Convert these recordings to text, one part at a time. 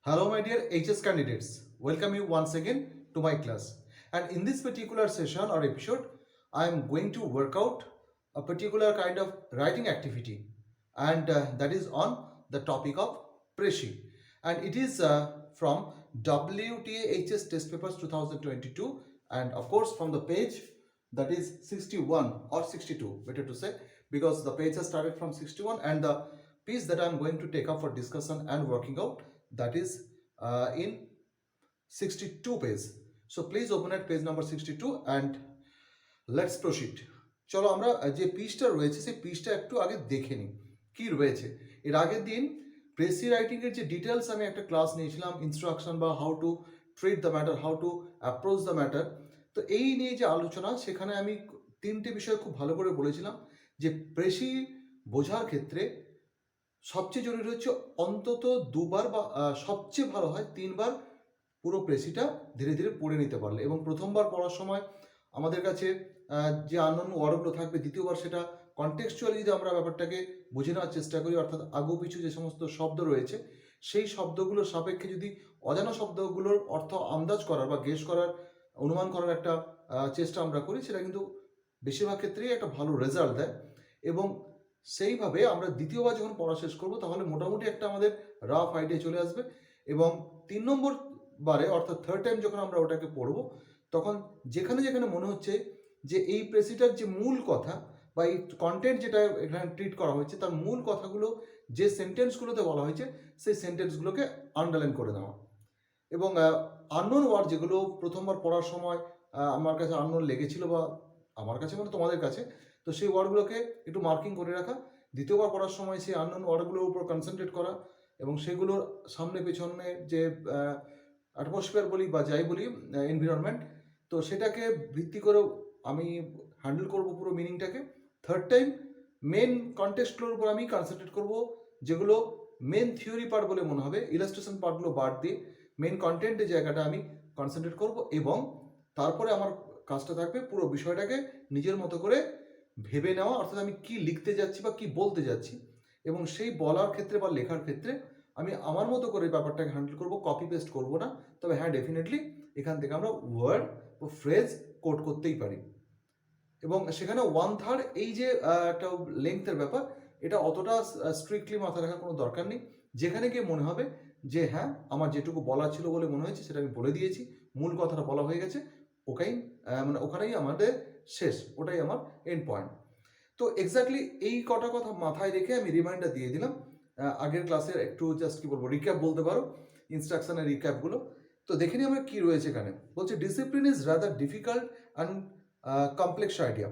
Hello, my dear HS candidates. Welcome you once again to my class. And in this particular session or episode, I am going to work out a particular kind of writing activity, and that is on the topic of Preshi. And it is from WTA HS Test Papers 2022, and of course, from the page that is 61 or 62, better to say, because the page has started from 61, and the piece that I am going to take up for discussion and working out, that is in 62 page. So please open at page number 62 and let's proceed. চলো আমরা যে পিসটা রয়েছে সেই পিসটা একটু আগে দেখে নিই কি রয়েছে। এর আগের দিন প্রেসি রাইটিং এর যে ডিটেলস আমি একটা ক্লাস নিয়েছিলাম, ইনস্ট্রাকশন বা how to treat the matter, how to approach the matter. তো এই নিয়ে যে আলোচনা, সেখানে আমি তিনটে বিষয় খুব ভালো করে বলেছিলাম যে প্রেসি বোঝার ক্ষেত্রে সবচেয়ে জরুরি হচ্ছে অন্তত দুবার বা সবচেয়ে ভালো হয় তিনবার পুরো প্রেসিটা ধীরে ধীরে পড়ে নিতে পারলে, এবং প্রথমবার পড়ার সময় আমাদের কাছে যে আননোন ওয়ার্ডগুলো থাকবে, দ্বিতীয়বার সেটা কনটেক্সচুয়ালি যদি আমরা ব্যাপারটাকে বুঝে নেওয়ার চেষ্টা করি, অর্থাৎ আগু পিছু যে সমস্ত শব্দ রয়েছে সেই শব্দগুলোর সাপেক্ষে যদি অজানা শব্দগুলোর অর্থ আন্দাজ করার বা গেস করার, অনুমান করার একটা চেষ্টা আমরা করি, সেটা কিন্তু বেশিরভাগ ক্ষেত্রেই একটা ভালো রেজাল্ট দেয়। এবং সেইভাবে আমরা দ্বিতীয়বার যখন পড়া শেষ করবো, তাহলে মোটামুটি একটা আমাদের রাফ আইডিয়া চলে আসবে। এবং 3 নম্বর বারে, অর্থাৎ থার্ড টাইম যখন আমরা ওটাকে পড়বো, তখন যেখানে যেখানে মনে হচ্ছে যে এই প্রেসিটার যে মূল কথা বা এই কন্টেন্ট যেটা এখানে ট্রিট করা হয়েছে, তার মূল কথাগুলো যে সেন্টেন্সগুলোতে বলা হয়েছে, সেই সেন্টেন্সগুলোকে আন্ডারলাইন করে দেওয়া। এবং আননোন ওয়ার্ড যেগুলো প্রথমবার পড়ার সময় আমার কাছে আননোন লেগেছিল, বা আমার কাছে মানে তোমাদের কাছে, তো সেই ওয়ার্ডগুলোকে একটু মার্কিং করে রাখা। দ্বিতীয়বার পড়ার সময় সেই আননোন ওয়ার্ডগুলোর উপর কনসেন্ট্রেট করা, এবং সেগুলোর সামনে পেছনে যে অ্যাটমসফিয়ার বলি বা যাই বলি, এনভিরনমেন্ট, তো সেটাকে ভিত্তি করে আমি হ্যান্ডেল করব পুরো মিনিংটাকে। থার্ড টাইম মেন কন্টেক্সটগুলোর উপর আমি কনসেন্ট্রেট করব, যেগুলো মেন থিওরি পার্ট বলে মনে হবে, ইলাস্ট্রেশন পার্টগুলো বাদ দিয়ে মেন কন্টেন্টের জায়গাটা আমি কনসেন্ট্রেট করব। এবং তারপরে আমার কাজটা থাকবে পুরো বিষয়টাকে নিজের মতো করে ভেবে নেওয়া, অর্থাৎ আমি কি লিখতে যাচ্ছি বা কি বলতে যাচ্ছি, এবং সেই বলার ক্ষেত্রে বা লেখার ক্ষেত্রে আমি আমার মতো করে ব্যাপারটাকে হ্যান্ডেল করব, কপি পেস্ট করব না। তবে হ্যাঁ, ডেফিনেটলি এখান থেকে আমরা ওয়ার্ড ও ফ্রেজ কোড করতেই পারি। এবং সেখানে 1/3 এই যে একটা লেংথের ব্যাপার, এটা অতটা স্ট্রিক্টলি মাথায় রাখার কোনো দরকার নেই। যেখানে গিয়ে মনে হবে যে হ্যাঁ, আমার যেটুকু বলা ছিল বলে মনে হয়েছে সেটা আমি বলে দিয়েছি, মূল কথাটা বলা হয়ে গেছে, মানে ওখানেই আমাদের শেষ, ওটাই আমার এন্ড পয়েন্ট। তো এক্স্যাক্টলি এই কটা কথা মাথায় রেখে আমি রিমাইন্ডার দিয়ে দিলাম আগের ক্লাসের একটু জাস্ট কি বলবো রিক্যাপ বলতে পারো, ইনস্ট্রাকশনের রিক্যাপগুলো। তো দেখে নিই আমরা কি রয়েছে এখানে। বলছে discipline is rather difficult and complex idea.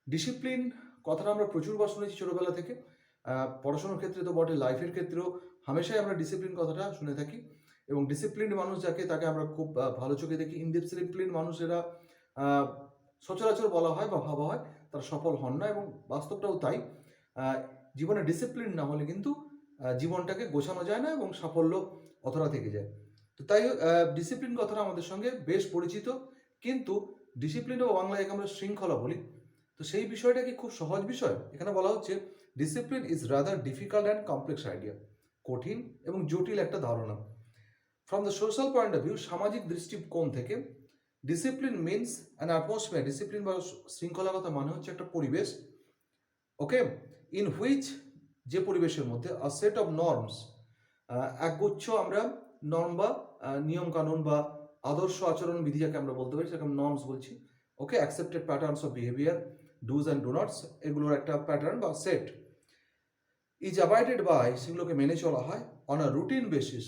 Discipline কথাটা আমরা প্রচুরবার শুনেছি ছোটোবেলা থেকে, পড়াশোনার ক্ষেত্রে তো বটে, লাইফের ক্ষেত্রেও হামেশাই আমরা ডিসিপ্লিন কথাটা শুনে থাকি। এবং ডিসিপ্লিন মানুষ যাকে, তাকে আমরা খুব ভালো চোখে দেখি। ইনডিসিপ্লিন মানুষেরা সচরাচর বলা হয় বা ভাবা হয় তারা সফল হন না, এবং বাস্তবটাও তাই। জীবনে ডিসিপ্লিন না হলে কিন্তু জীবনটাকে গোছানো যায় না, এবং সাফল্য অধরা থেকে যায়। তো তাই ডিসিপ্লিন কথাটা আমাদের সঙ্গে বেশ পরিচিত, কিন্তু ডিসিপ্লিন ও বাংলায় আমরা শৃঙ্খলা বলি। তো সেই বিষয়টা কি খুব সহজ বিষয়? এখানে বলা হচ্ছে discipline is rather difficult and complex idea, কঠিন এবং জটিল একটা ধারণা। From the social point of view, সামাজিক দৃষ্টিকোণ থেকে, discipline means an atmosphere. Discipline বা শৃঙ্খলাগত মানে হচ্ছে একটা পরিবেশ, ওকে, ইন হুইচ, যে পরিবেশের মধ্যে, আ সেট অফ নর্মস, একগুচ্ছ আমরা নর্ম বা নিয়ম কানুন বা আদর্শ আচরণ বিধি যাকে আমরা বলতে পারি, সেরকম নর্মস বলছি, okay, accepted patterns of behaviour, dos and do nots, এগুলোর একটা প্যাটার্ন বা সেট, ইজ অ্যাবাইডেড বাই, সেগুলোকে মেনে চলা হয়, অন আ রুটিন বেসিস,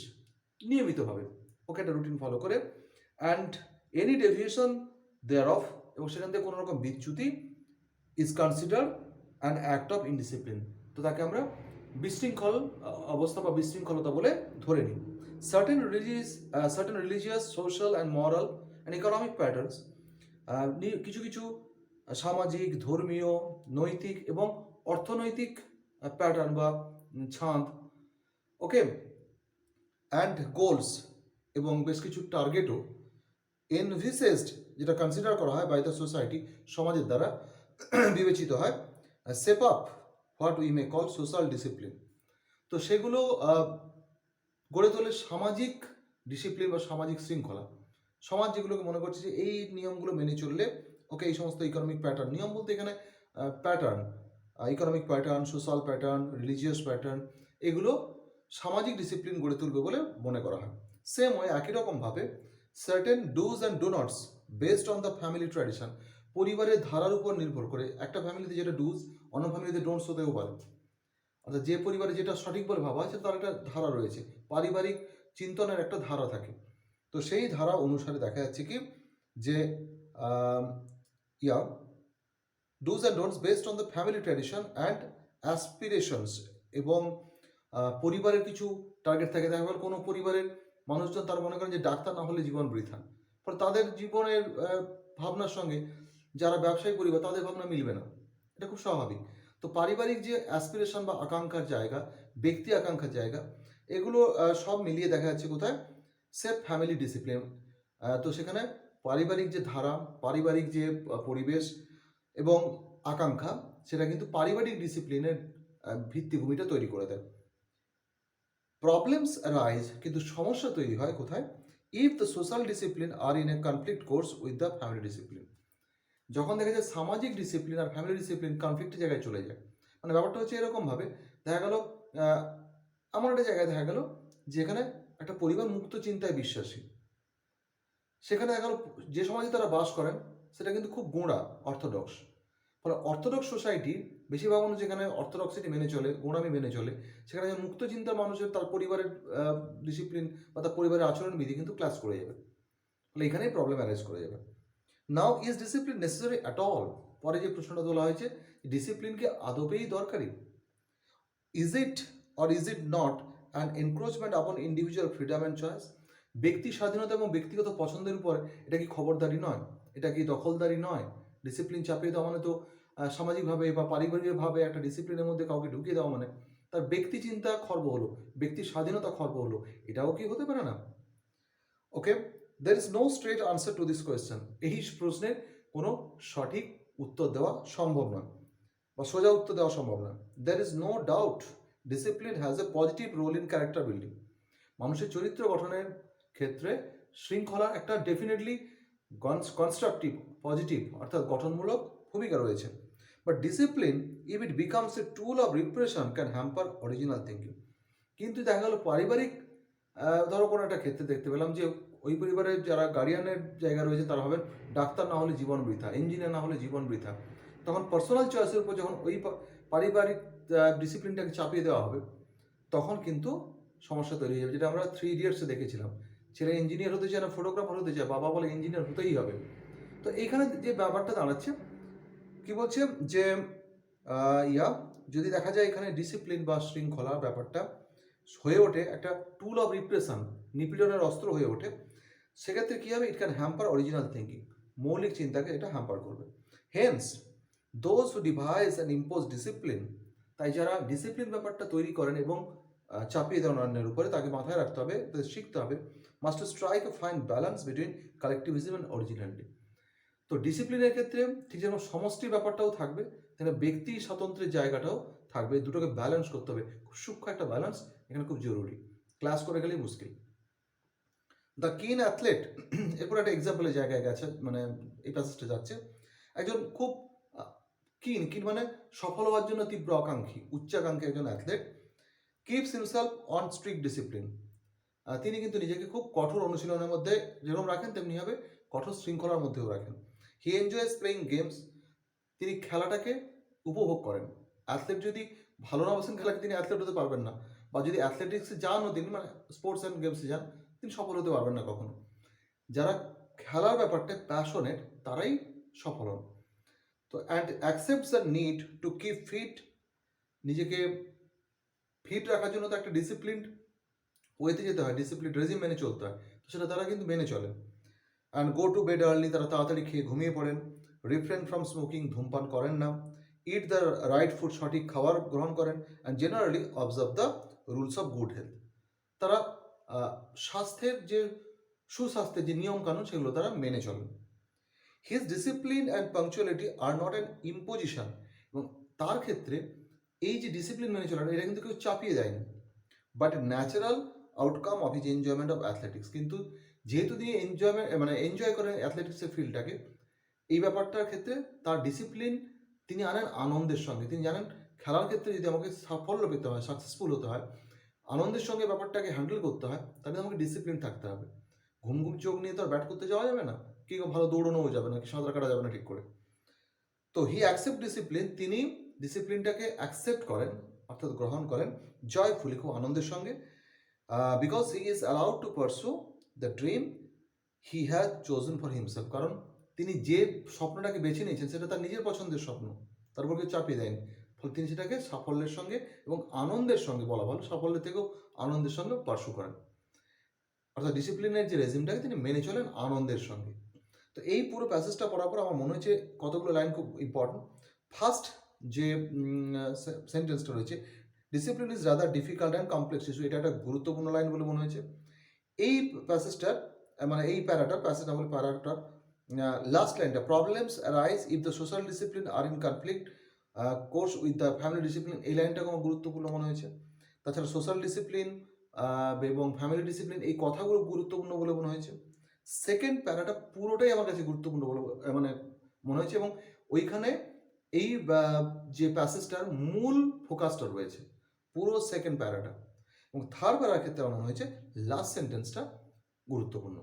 নিয়মিতভাবে, ওকে, একটা রুটিন ফলো করে, and any deviation thereof, এবং সেখান থেকে কোনো রকম বিচ্যুতি, is considered an act of indiscipline, তো তাকে আমরা বিশৃঙ্খল অবস্থা বা বিশৃঙ্খলতা বলে ধরে নিই। Certain religious, social and moral and economic patterns, কিছু কিছু সামাজিক, ধর্মীয়, নৈতিক এবং অর্থনৈতিক প্যাটার্ন বা ছাঁদ, ওকে, অ্যান্ড গোলস, এবং বেশ কিছু টার্গেটও এনভিসেসড, যেটা কনসিডার করা হয় বাই দ্য সোসাইটি, সমাজের দ্বারা বিবেচিত হয়, shape up what we may call social discipline. তো সেগুলো গড়ে তোলে সামাজিক ডিসিপ্লিন বা সামাজিক শৃঙ্খলা। সমাজ যেগুলোকে মনে করছে যে এই নিয়মগুলো মেনে চললে ওকে এই সমস্ত ইকোনমিক প্যাটার্ন, নিয়ম বলতে এখানে pattern, economic pattern, social pattern, religious pattern, এগুলো সামাজিক ডিসিপ্লিন গড়ে তুলবে বলে মনে করা হয়। সেম ওয়ে একই রকমভাবে certain dos and do nots based on the family tradition, পরিবারের ধারার উপর নির্ভর করে একটা ফ্যামিলিতে যেটা ডুজ অন্য ফ্যামিলিতে ডোন্টস হতেও পারে। অর্থাৎ যে পরিবারে যেটা সঠিক বলে ভাবা হয় তার একটা ধারা রয়েছে, পারিবারিক চিন্তনের একটা ধারা থাকে। তো সেই ধারা অনুসারে দেখা যাচ্ছে কি যে yeah dos and don'ts based on the family tradition and aspirations, এবং পরিবারের কিছু টার্গেট থাকে। দেখা গেল কোনো পরিবারের মানুষজন তারা মনে করেন যে ডাক্তার না হলে জীবন বৃথা, ফলে তাদের জীবনের ভাবনার সঙ্গে যারা ব্যবসায়ী পরিবার তাদের ভাবনা মিলবে না, এটা খুব স্বাভাবিক। তো পারিবারিক যে অ্যাসপিরেশন বা আকাঙ্ক্ষার জায়গা, ব্যক্তি আকাঙ্ক্ষার জায়গা, এগুলো সব মিলিয়ে দেখা যাচ্ছে কোথায়, সেফ ফ্যামিলি ডিসিপ্লিন। তো সেখানে পারিবারিক যে ধারা, পারিবারিক যে পরিবেশ এবং আকাঙ্ক্ষা, সেটা কিন্তু পারিবারিক ডিসিপ্লিনের ভিত্তিভূমিটা তৈরি করে দেয়। প্রবলেমস অ্যারাইজ, কিন্তু সমস্যা তৈরি হয় কোথায়, if the social discipline are in a conflict course with the family discipline. যখন দেখা যায় সামাজিক ডিসিপ্লিন আর ফ্যামিলি ডিসিপ্লিন কনফ্লিক্টের জায়গায় চলে যায়। মানে ব্যাপারটা হচ্ছে এরকমভাবে দেখা গেল এমন একটা জায়গায় দেখা গেল যেখানে একটা পরিবার মুক্ত চিন্তায় বিশ্বাসী, সেখানে দেখা গেল যে সমাজে তারা বাস করেন সেটা কিন্তু খুব গোঁড়া, অর্থোডক্স। ফলে অর্থোডক্স সোসাইটি বেশিরভাগ মানুষ যেখানে অর্থোডক্সিটি মেনে চলে, গোঁড়ামি মেনে চলে, সেখানে মুক্ত চিন্তার মানুষের তার পরিবারের ডিসিপ্লিন বা তার পরিবারের আচরণবিধি কিন্তু ক্লাস করে যাবে। ফলে এখানেই প্রবলেম অ্যারাইজ করে যাবে। Now is discipline necessary at all? পরে যে প্রশ্নটা তোলা হয়েছে, ডিসিপ্লিন কি আদবেই দরকারি? Is it or is it not an encroachment আপন ইন্ডিভিজুয়াল ফ্রিডম অ্যান্ড চয়েস? ব্যক্তি স্বাধীনতা এবং ব্যক্তিগত পছন্দের উপর এটা কি খবরদারি নয়? এটা কি দখলদারি নয়? ডিসিপ্লিন চাপিয়ে দেওয়া মানে তো সামাজিকভাবে বা পারিবারিকভাবে একটা ডিসিপ্লিনের মধ্যে কাউকে ঢুকিয়ে দেওয়া মানে তার ব্যক্তি চিন্তা খর্ব হলো, ব্যক্তির স্বাধীনতা খর্ব হলো, এটাও কি হতে পারে না? Okay, there is no straight answer to this question. এই প্রশ্নের কোনো সঠিক উত্তর দেওয়া সম্ভব নয় বা সোজা উত্তর দেওয়া সম্ভব নয়। There is no doubt discipline has a positive role in character building. মানুষের চরিত্র গঠনের ক্ষেত্রে শৃঙ্খলা একটা ডেফিনেটলি কনস্ট্রাকটিভ, পজিটিভ অর্থাৎ গঠনমূলক ভূমিকা রয়েছে। But discipline, if it becomes a tool of repression, can hamper original thinking. কিন্তু দেখা গেল পারিবারিক ধরো কোনো একটা ক্ষেত্রে দেখতে পেলাম যে ওই পরিবারের যারা গার্ডিয়ানের জায়গা রয়েছে তারা হবেন ডাক্তার না হলে জীবন বৃথা, ইঞ্জিনিয়ার না হলে জীবন বৃথা। তখন পার্সোনাল চয়েসের উপর যখন ওই পারিবারিক ডিসিপ্লিনটাকে চাপিয়ে দেওয়া হবে, তখন কিন্তু সমস্যা তৈরি হয়ে যাবে। যেটা আমরা 3 ইডিয়টসে দেখেছিলাম, ছেলে ইঞ্জিনিয়ার হতে চায় না ফটোগ্রাফার হতে চায়, বাবা বলে ইঞ্জিনিয়ার হতেই হবে। তো এইখানে যে ব্যাপারটা দাঁড়াচ্ছে কি বলছে যে যদি দেখা যায় এখানে ডিসিপ্লিন বা শৃঙ্খলা ব্যাপারটা হয়ে ওঠে একটা টুল অফ রিপ্রেশন, নিপীড়নের অস্ত্র হয়ে ওঠে, সেক্ষেত্রে কী হবে, it can hamper original thinking, মৌলিক চিন্তাকে এটা হ্যাম্পার করবে। Hence those who devise and impose discipline, তাই যারা ডিসিপ্লিন ব্যাপারটা তৈরি করেন এবং চাপিয়ে দেন অন্যের উপরে, তাকে মাথায় রাখতে হবে, তাদের শিখতে হবে, must strike a fine balance between collectivism and originality. তো ডিসিপ্লিনের ক্ষেত্রে ঠিক যেমন সমষ্টির ব্যাপারটাও থাকবে, তেমন ব্যক্তি স্বাতন্ত্র্যের জায়গাটাও থাকবে, দুটোকে ব্যালেন্স করতে হবে। খুব সূক্ষ্ম একটা ব্যালেন্স এখানে খুব জরুরি, ক্লাস করে গেলেই মুশকিল। দ্য কিন অ্যাথলেট, এরপর একটা এক্সাম্পলের জায়গায় গেছে, মানে এই প্যাসেজটা যাচ্ছে, একজন খুব কিন মানে সফল হওয়ার জন্য তীব্র আকাঙ্ক্ষী, উচ্চাকাঙ্ক্ষী একজন athlete, keeps himself on strict discipline. তিনি কিন্তু নিজেকে খুব কঠোর অনুশীলনের মধ্যে যেরকম রাখেন তেমনি হবে কঠোর শৃঙ্খলার মধ্যেও রাখেন। হি এনজয়েস প্লেইং গেমস, তিনি খেলাটাকে উপভোগ করেন। অ্যাথলেট যদি ভালো না বাসেন খেলাকে, তিনি অ্যাথলেট হতে পারবেন না, বা যদি অ্যাথলেটিক্সে যানও তিনি, মানে স্পোর্টস অ্যান্ড গেমসে যান, তিনি সফল হতে পারবেন না কখনো। যারা খেলার ব্যাপারটা প্যাশনেট তারাই সফল হন। তো and accepts the need to keep fit, নিজেকে ফিট রাখার জন্য তো একটা ডিসিপ্লিন ওয়েতে যেতে হয়, ডিসিপ্লিন রেজিম মেনে চলতে হয়, তো সেটা তারা কিন্তু মেনে চলেন। And go to bed early, তারা তাড়াতাড়ি খেয়ে ঘুমিয়ে পড়েন। রিফ্রেন ফ্রম স্মোকিং, ধূমপান করেন না। ইট দ্য রাইট ফুড, সঠিক খাবার গ্রহণ করেন। And generally observe the rules of good health, তারা স্বাস্থ্যের যে সুস্বাস্থ্যের যে নিয়মকানুন সেগুলো তারা মেনে চলেন। His discipline and punctuality are not an imposition, এবং তার ক্ষেত্রে এই যে ডিসিপ্লিন মেনে চলাটা এটা কিন্তু কেউ চাপিয়ে দেয়নি, but natural outcome of his enjoyment of athletics. কিন্তু যেহেতু তিনি এনজয় করেন অ্যাথলেটিক্সের ফিল্ডটাকে, এই ব্যাপারটার ক্ষেত্রে তার ডিসিপ্লিন তিনি আনেন আনন্দের সঙ্গে। তিনি জানেন খেলার ক্ষেত্রে যদি আমাকে সাফল্য পেতে হয়, সাকসেসফুল হতে হয়, আনন্দের সঙ্গে ব্যাপারটাকে হ্যান্ডেল করতে হয়, তাহলে আমাকে ডিসিপ্লিন থাকতে হবে। ঘুম ঘুম চোখ নিয়ে তো আর ব্যাট করতে যাওয়া যাবে না, কি ভালো দৌড়ানোও যাবে না, কি সাঁতার কাটা যাবে না ঠিক করে। তো হি অ্যাকসেপ্ট ডিসিপ্লিন, তিনি ডিসিপ্লিনটাকে অ্যাকসেপ্ট করেন, অর্থাৎ গ্রহণ করেন জয়ফুলি, খুব আনন্দের সঙ্গে, because he is allowed to পারসু the dream he has chosen for himself. কারণ তিনি যে স্বপ্নটাকে বেছে নিয়েছেন সেটা তার নিজের পছন্দের স্বপ্ন, তার উপর কেউ চাপিয়ে দেয়নি। ফলে তিনি সেটাকে সাফল্যের সঙ্গে এবং আনন্দের সঙ্গে, বলা ভালো সাফল্যের থেকেও আনন্দের সঙ্গে পার্সু করেন। অর্থাৎ ডিসিপ্লিনের যে রেজিমটাকে তিনি মেনে চলেন আনন্দের সঙ্গে। তো এই পুরো প্যাসেজটা পড়ার পর আমার মনে হয়েছে কতগুলো লাইন খুব ইম্পর্টেন্ট। ফার্স্ট যে সেন্টেন্সটা রয়েছে, discipline is rather difficult and complex issue, এটা একটা গুরুত্বপূর্ণ লাইন বলে মনে হয়েছে। এই প্যাসেজটার এই প্যাসেজ না বলে প্যারাটার লাস্ট লাইনটা, problems arise if the social discipline are in conflict course with the family discipline, এই লাইনটা আমার গুরুত্বপূর্ণ মনে হয়েছে। তাছাড়া সোশ্যাল ডিসিপ্লিন এবং ফ্যামিলি ডিসিপ্লিন, এই কথাগুলো গুরুত্বপূর্ণ বলে মনে হয়েছে। সেকেন্ড প্যারাটা পুরোটাই আমার কাছে গুরুত্বপূর্ণ বলে মনে হয়েছে, এবং ওইখানে এই যে প্যাসেজটার মূল ফোকাসটা রয়েছে পুরো সেকেন্ড প্যারাটা। এবং থার্ড প্যারার ক্ষেত্রে আমার মনে হয়েছে লাস্ট সেন্টেন্সটা গুরুত্বপূর্ণ।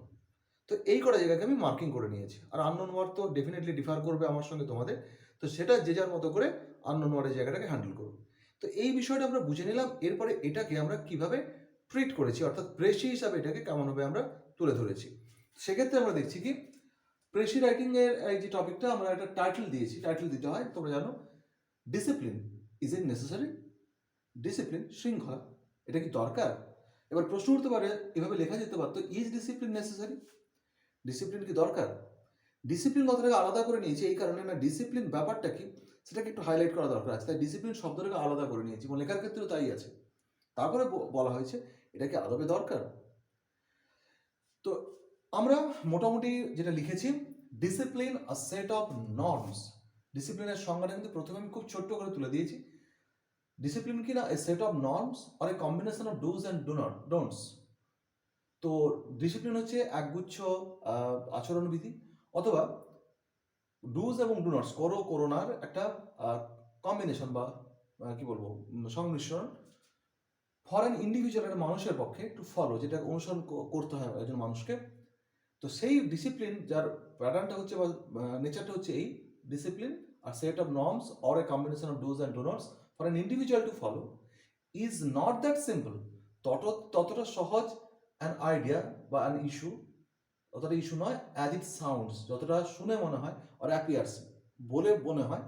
তো এই কটা জায়গাকে আমি মার্কিং করে নিয়েছি। আর আননোন ওয়ার্ড তো ডেফিনেটলি ডিফার করবে আমার সঙ্গে তোমাদের, তো সেটা যে যার মতো করে আননোন ওয়ার্ডের জায়গাটাকে হ্যান্ডেল করবো। তো এই বিষয়টা আমরা বুঝে নিলাম। এরপরে এটাকে আমরা কিভাবে ট্রিট করেছি, অর্থাৎ প্রেসি হিসাবে এটাকে কেমনভাবে আমরা তুলে ধরেছি। সেক্ষেত্রে আমরা দেখছি কি প্রেসি রাইটিংয়ের এই যে টপিকটা আমরা একটা টাইটেল দিয়েছি, টাইটেল দিতে হয় তোমরা জানো, discipline is it necessary, discipline শৃঙ্খলা এটা কি দরকার। এবার প্রশ্ন উঠতে পারে, এভাবে লেখা যেতে পারতো ইজ ডিসিপ্লিন নেসেসারি, ডিসিপ্লিন কি দরকার। ডিসিপ্লিন কথাটাকে আলাদা করে নিয়েছি এই কারণে না, ডিসিপ্লিন ব্যাপারটা কি সেটাকে একটু হাইলাইট করা দরকার আছে, তাই ডিসিপ্লিন শব্দটাকে আলাদা করে নিয়েছি, এবং লেখার ক্ষেত্রেও তাই আছে। তারপরে বলা হয়েছে এটা কি আদবে দরকার। তো আমরা মোটামুটি যেটা লিখেছি, discipline a set of norms, ডিসিপ্লিনের সংজ্ঞাটা কিন্তু প্রথমে আমি খুব ছোট্ট করে তুলে দিয়েছি। ডিসিপ্লিন কি না, a set of norms or a combination of dos and don'ts. তো ডিসিপ্লিন হচ্ছে একগুচ্ছ আচরণবিধি অথবা ডুজ এবং ডু নটস, করোনার একটা কম্বিনেশন বা কি বলবো সংমিশ্রণ, ফর অ্যান ইন্ডিভিজুয়াল, একটা মানুষের পক্ষে টু ফলো, যেটা অনুসরণ করতে হয় একজন মানুষকে। তো সেই ডিসিপ্লিন যার প্যাটার্নটা হচ্ছে বা নেচারটা হচ্ছে এই discipline are set of norms or a combination of dos and do nots for an individual to follow is not that simple, ততটা সহজ অ্যান আইডিয়া বা অ্যান ইস্যু, অতটা ইস্যু নয়, অ্যাজ ইট সাউন্ডস, যতটা শুনে মনে হয় অর অ্যাপিয়ার্স, বলে মনে হয়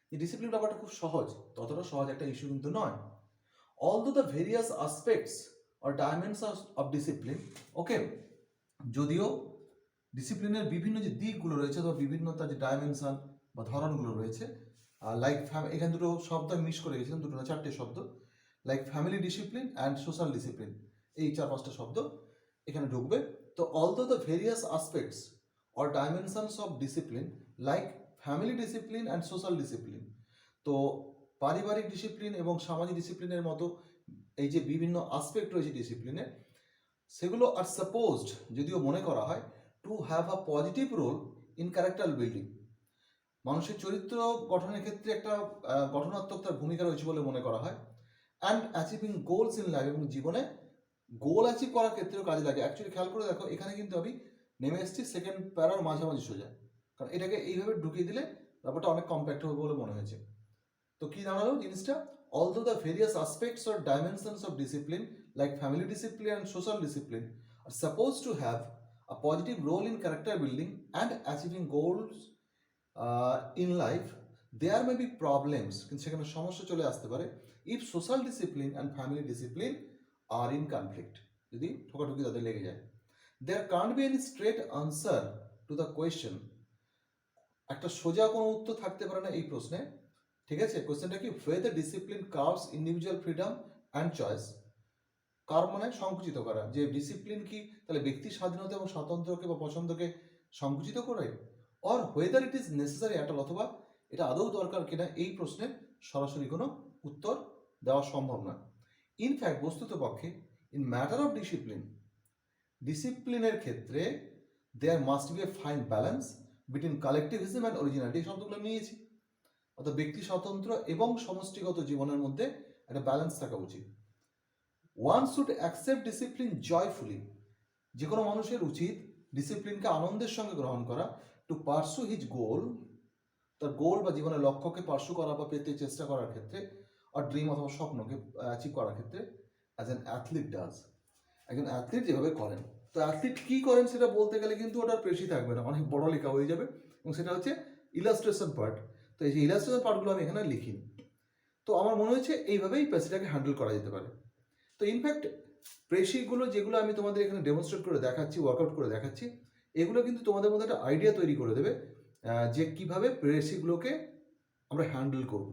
যে ডিসিপ্লিন ব্যাপারটা খুব সহজ, ততটা সহজ একটা ইস্যু কিন্তু নয়। Although the various aspects or dimensions of discipline, ওকে, যদিও ডিসিপ্লিনের বিভিন্ন যে দিকগুলো রয়েছে অথবা বিভিন্ন তার যে ডাইমেনশন বা ধরনগুলো রয়েছে, লাইক এখানে দুটো শব্দ আমি মিস করে গেছিলাম, দুটো না চারটে শব্দ, like family discipline and social discipline, এই 4-5টা শব্দ এখানে ঢুকবে। তো although the various aspects or dimensions of discipline like family discipline and social discipline, তো পারিবারিক ডিসিপ্লিন এবং সামাজিক ডিসিপ্লিনের মতো এই যে বিভিন্ন আসপেক্ট রয়েছে ডিসিপ্লিনে, সেগুলো আর সাপোজড, যদিও মনে করা হয়, to have a positive role in character building, মানুষের চরিত্র গঠনের ক্ষেত্রে একটা গঠনাত্মক তার ভূমিকা রয়েছে বলে মনে করা হয়, and achieving goals in life, এবং জীবনে গোল অ্যাচিভ করার ক্ষেত্রেও কাজে লাগে। অ্যাকচুয়ালি খেয়াল করে দেখো, এখানে কিন্তু আমি নেমে এসেছি সেকেন্ড প্যারার মাঝামাঝি সোজা, কারণ এটাকে এইভাবে ঢুকিয়ে দিলে ব্যাপারটা অনেক কম্প্যাক্ট হবে বলে মনে হয়েছে। তো কি দাঁড়ালো জিনিসটা, although the various aspects or dimensions of discipline like family discipline and social discipline are supposed to have a positive role in character building and achieving goals in life, there may be problems, কিন্তু সেখানে সমস্যা চলে আসতে পারে, if social discipline and family discipline are in conflict, যদি ঠোকাঠুকি তাদের লেগে যায়। There can't be any straight answer to the question, একটা সোজা কোনো উত্তর থাকতে পারে না এই প্রশ্নে, ঠিক আছে। কোশ্চেনটা কি, whether discipline curbs individual freedom and choice, কার মানে সংকুচিত করা, যে ডিসিপ্লিন কি তাহলে ব্যক্তির স্বাধীনতা এবং স্বাতন্ত্র্যকে বা পছন্দকে সংকুচিত করে, or whether it is necessary at all, অথবা এটা আদৌ দরকার কিনা, এই প্রশ্নের সরাসরি কোনো উত্তর দেওয়া সম্ভব না। ইনফ্যাক্ট বস্তুত পক্ষে ইন ম্যাটার অফ ডিসিপ্লিনের ক্ষেত্রে there must be a fine balance between collectivism and originality. এই শব্দগুলো নিয়েছি, অর্থাৎ ব্যক্তি স্বাতন্ত্র্য এবং সমষ্টিগত জীবনের মধ্যে একটা ব্যালেন্স থাকা উচিত। One should accept discipline joyfully. যে কোনো মানুষের উচিত ডিসিপ্লিনকে আনন্দের সঙ্গে গ্রহণ করা, টু পার্সু হিজ গোল, তার গোল বা জীবনের লক্ষ্যকে পার্সু করা বা পেতে চেষ্টা করার ক্ষেত্রে, আর ড্রিম অথবা স্বপ্নকে অ্যাচিভ করার ক্ষেত্রে, অ্যাজ অ্যান অ্যাথলিট ডাজ। একজন অ্যাথলিট যেভাবে করেন, তো অ্যাথলিট কী করেন সেটা বলতে গেলে কিন্তু ওটার পেশি থাকবে না, অনেক বড় লেখা হয়ে যাবে, এবং সেটা হচ্ছে ইলাস্ট্রেশন পার্ট। তো এই যে ইলাস্ট্রেশন পার্টগুলো আমি এখানে লিখিনি। তো আমার মনে হচ্ছে এইভাবেই পেশিটাকে হ্যান্ডেল করা যেতে পারে। তো ইনফ্যাক্ট পেশিগুলো যেগুলো আমি তোমাদের এখানে ডেমনস্ট্রেট করে দেখাচ্ছি, ওয়ার্কআউট করে দেখাচ্ছি, এগুলো কিন্তু তোমাদের মধ্যে একটা আইডিয়া তৈরি করে দেবে যে কীভাবে পেশিগুলোকে আমরা হ্যান্ডেল করব।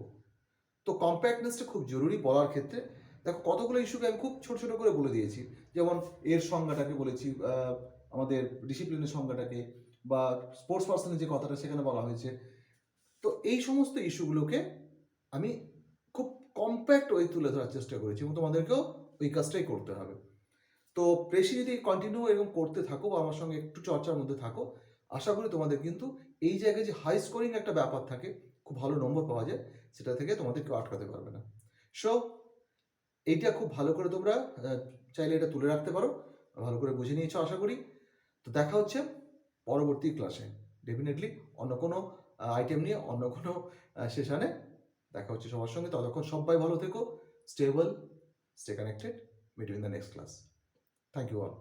তো কম্প্যাক্টনেসটা খুব জরুরি বলার ক্ষেত্রে। দেখো কতগুলো ইস্যুকে আমি খুব ছোট ছোট করে বলে দিয়েছি, যেমন এর সংজ্ঞাটাকে বলেছি, আমাদের ডিসিপ্লিনের সংজ্ঞাটাকে, বা স্পোর্টস পার্সনের যে কথাটা সেখানে বলা হয়েছে। তো এই সমস্ত ইস্যুগুলোকে আমি খুব কম্প্যাক্ট ওয়ে তুলে ধরার চেষ্টা করেছি, এবং তোমাদেরকেও ওই কাজটাই করতে হবে। তো পেশি যদি কন্টিনিউ এরকম করতে থাকো বা আমার সঙ্গে একটু চর্চার মধ্যে থাকো, আশা করি তোমাদের কিন্তু এই জায়গায় যে হাই স্কোরিং একটা ব্যাপার থাকে, খুব ভালো নম্বর পাওয়া যায়, সেটা থেকে তোমাদের কেউ আটকাতে পারবে না। সো এইটা খুব ভালো করে তোমরা চাইলে এটা তুলে রাখতে পারো, ভালো করে বুঝে নিয়েছো আশা করি। তো দেখা হচ্ছে পরবর্তী ক্লাসে, ডেফিনেটলি অন্য কোনো আইটেম নিয়ে, অন্য কোনো সেশনে দেখা হচ্ছে সবার সঙ্গে। ততক্ষণ সবাই ভালো থেকো, stable, stay connected, meet you in the next class. Thank you all.